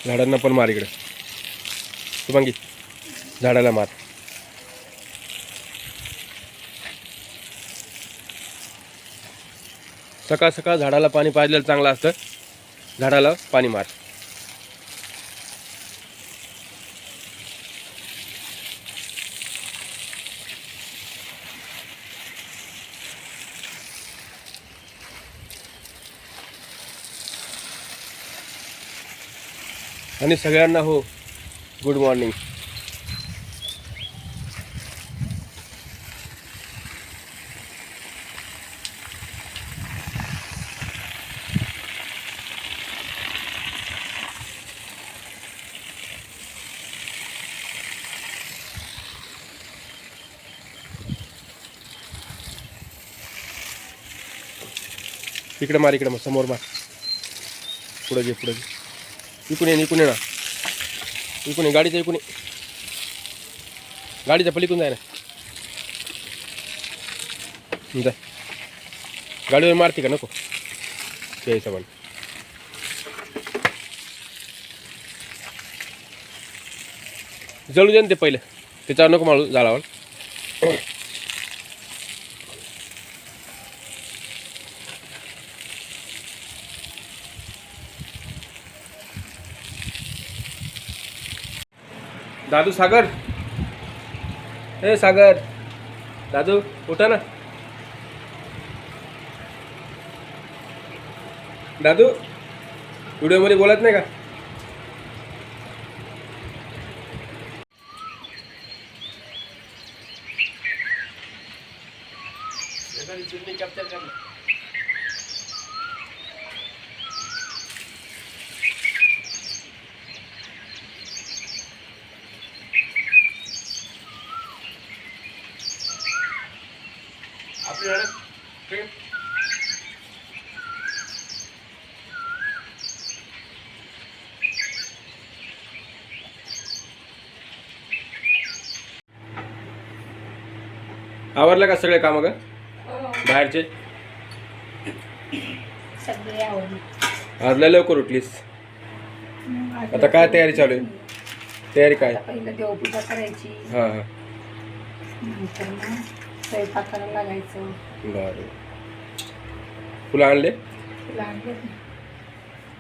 झाडांना पण मार इकडे शुभांगी, झाडाला मार. सकाळ सकाळ झाडाला पाणी पाजलेलं चांगलं असतं. झाडाला पाणी मार. आणि सगळ्यांना हो गुड मॉर्निंग. इकडे मार, इकडे मग समोर मार. पुढे घे, पुढे घे. इकून ये, इकून ये ना. इकून ये, गाडीच्या इकून ये. गाडीच्या पलीकडून जाय ना. जाय. गाडीवर मारते का नको ते हिशोबाने. जळू दे ना ते पहिलं, त्याच्यावर नको माळू झाडावर. दादू, सागर, ए सागर, दादू उठा ना. दादू व्हिडिओमध्ये बोलत नाही का? चुन्नी कॅप्चर कर ना. आपल्याला आवरलं का सगळे काम ग बाहेरचे? सगळे आवडले. आज लय लवकर उठलीस. आता काय तयारी चालू आहे? तयारी काय? पहिलं देवपूजा करायची. हां हां. नंतर मग स्वयंपाकाला लागायचं. बरं. फुलं आणले? फुलं आणले,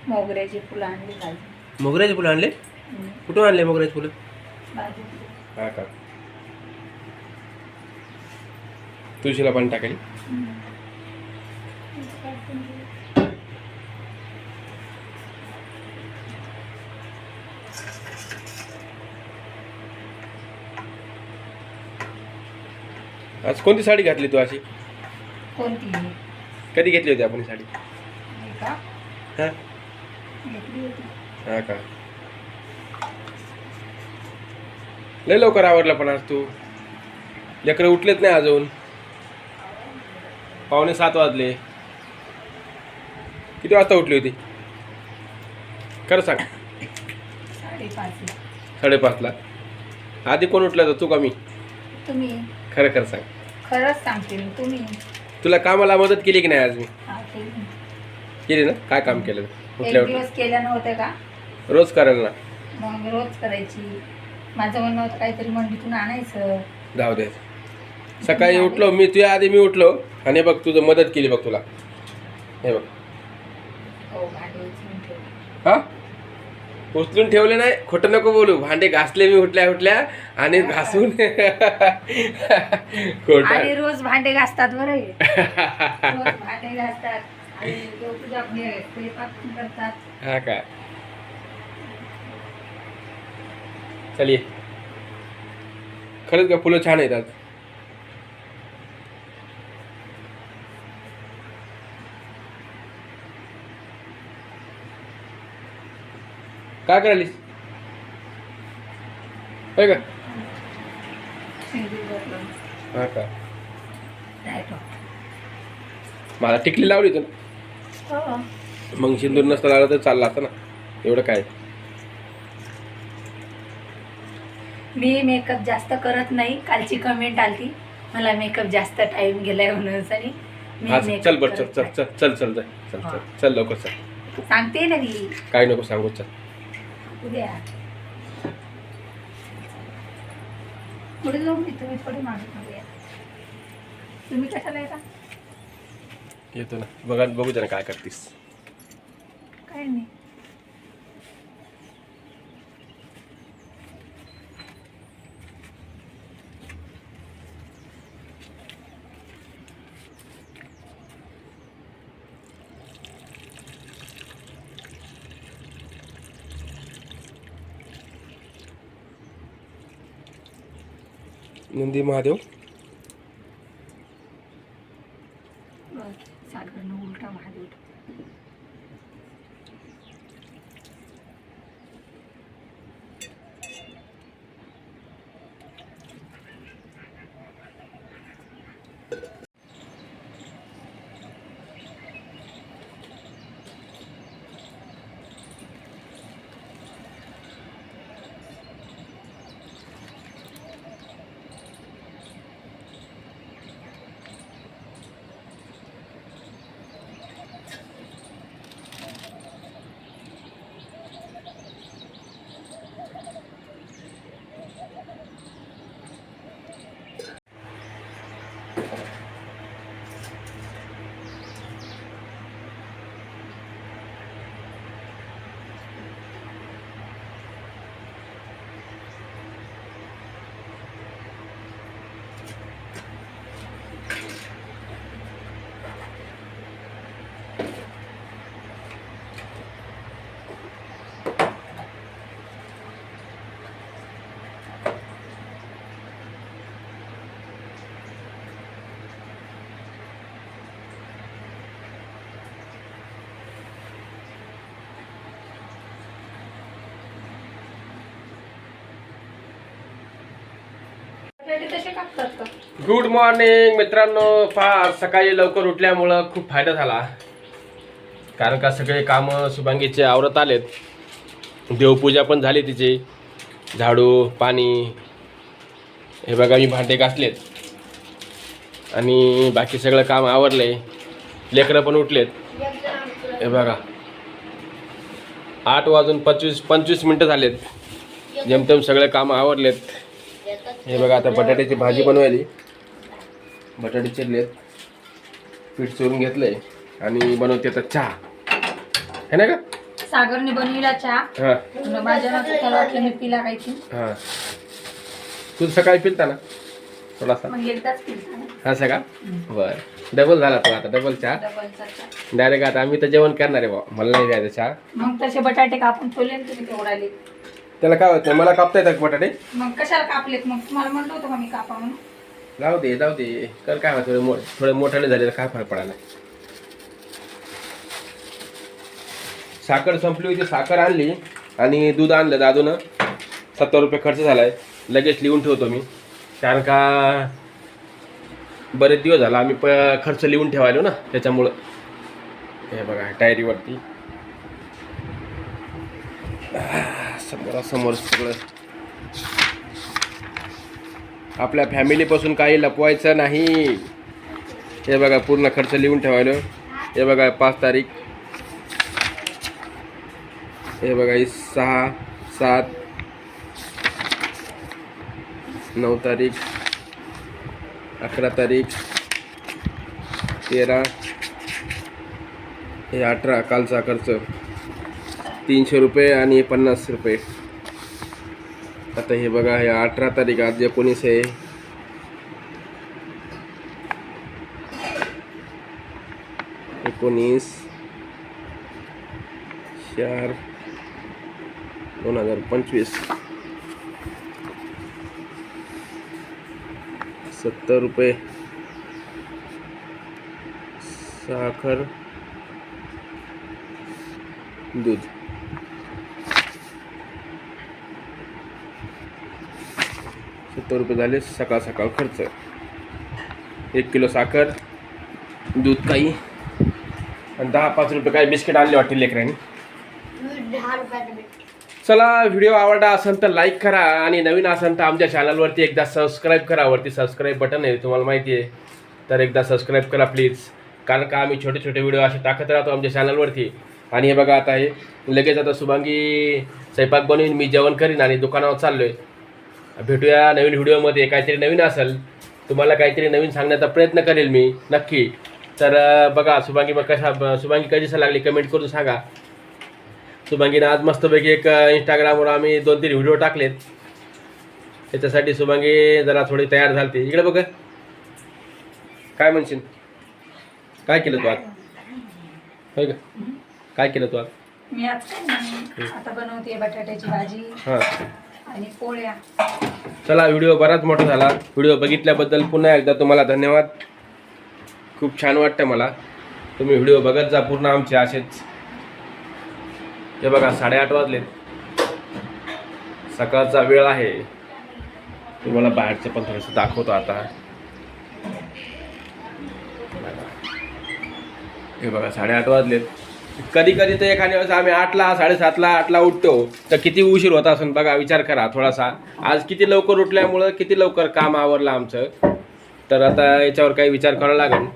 मोगऱ्याची फुलं आणली. मोगऱ्याची फुलं आणले? कुठून आणले मोगऱ्याची फुलं? बाजूला. हा का? तुळशीला पाणी टाकायला? आज कोणती साडी घातली तू अशी? कोणती? कधी घेतली होती आपण साडी? का? हां घेतली होती. हां का? लय लवकर आवरला पण आज तू. लेकरं उठलेच नाही अजून. 6:45 वाजले. किती वाजता उठली होती खरं सांग? 5:30ला. आधी कोण उठलं होतं, तू का मी? तुम्ही. खरं खरं सांग. खरंच सांगते मी, तुम्ही. तुला कामाला मदत केली की नाही आज मी? हा, केली. केली ना? काय काम केलं एक उठल्या दिवस केल्या नव्हत्या का? रोज करायला ना. मग रोज करायची. माझं म्हणणं होतं काहीतरी मंडीतून आणायचं. जाऊ दे. सकाळी उठलो मी, तुझ्या आधी मी उठलो आणि बघ तुझं मदत केली बघ तुला. हे बघ. हो, भांडी उचलून ठेवली. हा, उचलून ठेवले नाही, खोटं नको बोलू. भांडे घासले मी उठल्या उठल्या आणि घासून खोटं. आणि रोज भांडे घासतात बरं हे. रोज भांडे घासतात आणि देवपूजा स्वयंपाक करतात. हा का? चल ये. खरंच का फुलं छान आहेत आज. काय करायलीस? होय का? हा का? मला टिकली लावली होती ना. मग सिंदूर नसता लावला तर चालला असता ना. एवढं काय. मी मेकअप जास्त करत नाही. कालची कमेंट आली मला मेकअप जास्त टाइम गेलाय म्हणून. आणि मी चल बर, चल चल चल चल चल चल चल चल चल लवकर चल. सांगते ना मी. काय नको सांगू, चल. उद्या पुढे जाऊ मी, तुम्ही थोडी मागत मध्ये तुम्ही कशाला येता? येतो ना, बघा बघू दे ना काय करतीस. काय नाही. नंदी महादेव सागरनं उलटा महादेव. तसे कापतात का? गुड मॉर्निंग मित्रांनो. फार सकाळी लवकर उठल्यामुळं खूप फायदा झाला, कारण का सगळे कामं शुभांगीचे आवरत आलेत. देवपूजा पण झाली तिची, झाडू पाणी, हे बघा मी भांडे घासलेत आणि बाकी सगळं काम आवरले. लेकरं पण उठलेत. हे बघा 8:25 झालेत. जेमतेम सगळे कामं आवरलेत. हे बघा आता बटाट्याची भाजी बनवायली. बटाटे चिरलेत, पीठ चुरून घेतलंय आणि बनवते आता चहा, है ना का? सागरने बनविला चहा. हां माझ्या त्याला वाटलं मी पिला काही. हां तू सकाळी पिलता ना थोडासा? मग एकदाच पिलता ना. असं का? बरं, डबल झाला तो आता, डबल चहा डायरेक्ट. आता आम्ही तर जेवण करणार आहे बा, मला नाही द्यायचं चहा. मग तसे बटाटे कापून ठेवले ना तुम्ही तेवढाले. त्याला काय होतं, मला कापता येतात बटाटे? मग कशाला कापलेत? मग तुम्हाला म्हणलं होतं का मी कापा म्हणून? जाऊ दे कर. काय होतं, थोडे मोठ्याने झाले तर काय फरक पडायला. साखर संपली होती, साखर आणली आणि दूध आणलं दादूनं. 70 रुपये खर्च झालाय. लगेच लिहून ठेवतो मी, कारण का बरेच दिवस झाला आम्ही खर्च लिहून ठेवायलो ना, त्याच्यामुळं. हे बघा डायरीवरती समोरासमोर सगळं. आपल्या फॅमिलीपासून काही लपवायचं नाही. हे बघा पूर्ण खर्च लिहून ठेवायलो. हे बघा 5 तारीख, हे बघा 6, 7, 9 तारीख, 11 तारीख, 13, हे 18 कालचा खर्च 300 रुपये आणि 50 रुपये. आता हे बघा हे 18 तारीख, आज 19 आहे. एकोणीस 4/2025 70 रुपये साखर दूध. 70 रुपये झाले सकाळ सकाळ खर्च. 1 किलो साखर, दूध काही, आणि 10-5 रुपये काही बिस्किट आणले वाटते लेकरांनी. चला, व्हिडिओ आवडला असेल तर लाईक करा आणि नवीन असेल तर आमच्या चॅनलवरती एकदा सबस्क्राईब करा. वरती सबस्क्राईब बटन आहे, तुम्हाला माहिती आहे, तर एकदा सबस्क्राईब करा प्लीज, कारण का आम्ही छोटे छोटे व्हिडिओ असे टाकत राहतो आमच्या चॅनलवरती. आणि हे बघा आता हे लगेच आता शुभांगी स्वयंपाक बनवीन, मी जेवण करीन आणि दुकानावर चाललो आहे. भेटूया नवीन व्हिडिओमध्ये. काहीतरी नवीन असेल, तुम्हाला काहीतरी नवीन सांगण्याचा प्रयत्न करेल मी नक्की. तर बघा शुभांगी मग शुभांगी कशी दिसायला लागली कमेंट करून सांगा. शुभांगीनं आज मस्तपैकी एक इंस्टाग्रामवर आम्ही 2-3 व्हिडिओ टाकलेत, त्याच्यासाठी शुभांगी जरा थोडी तयार झाली. इकडे बघ, काय म्हणशील, काय केलं तू आज? होय का, काय केलं तू आज? मी आज काय नाही, आता बनवते बटाट्याची भाजी हां, आणि पोळ्या. चला व्हिडिओ बराच मोठा झाला. व्हिडिओ बघितल्याबद्दल पुन्हा एकदा तुम्हाला धन्यवाद. खूप छान वाटतं मला. तुम्ही व्हिडिओ बघत जा पूर्ण आमचे असेच. हे बघा 8:30 वाजलेत, सकाळचा वेळ आहे. तुम्हाला बाहेरचं पण थोडंसं दाखवतो आता. हे बघा 8:30 वाजलेत. कधी कधी तर एखाद्या वेळेस आम्ही 8ला 7:30ला 8ला उठतो, तर किती उशीर होता असून बघा, विचार करा थोडासा. आज किती लवकर उठल्यामुळं किती लवकर काम आवरलं आमचं. तर आता याच्यावर काही विचार करावा लागेल.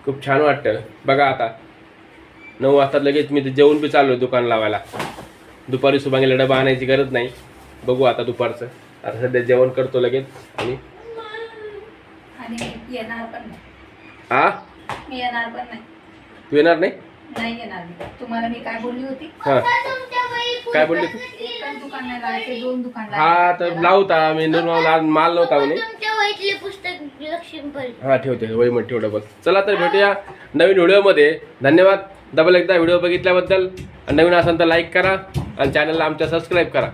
खूप छान वाटतं. बघा आता 9 वाजता लगेच मी जेवून बी चाललो दुकान लावायला. दुपारी शुभांगीला डबा आणायची गरज नाही. बघू आता दुपारचं. आता सध्या जेवण करतो लगेच. आणि येणार पण नाही. आ मी येणार पण नाही. तू येणार नाही? नाही येणार मी. तुम्हाला मी काय बोलली होती? हां, काय बोलली तू? एकच दुकान नाही लावायचे, 2 दुकान हा तर लावता मी माल नव्हता म्हणे. हा ठेवते, वही मध्ये ठेवलं बघ. चला तर भेटूया नवीन व्हिडिओमध्ये. धन्यवाद डबल एकदा व्हिडिओ बघितल्याबद्दल. नवीन असेल तर लाईक करा आणि चॅनलला आमच्या सबस्क्राईब करा.